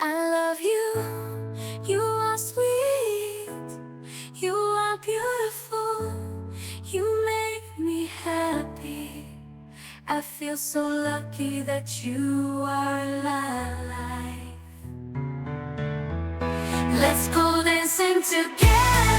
I love you, you are sweet, you are beautiful, you make me happy. I feel so lucky that you are alive. Let's go dancing together.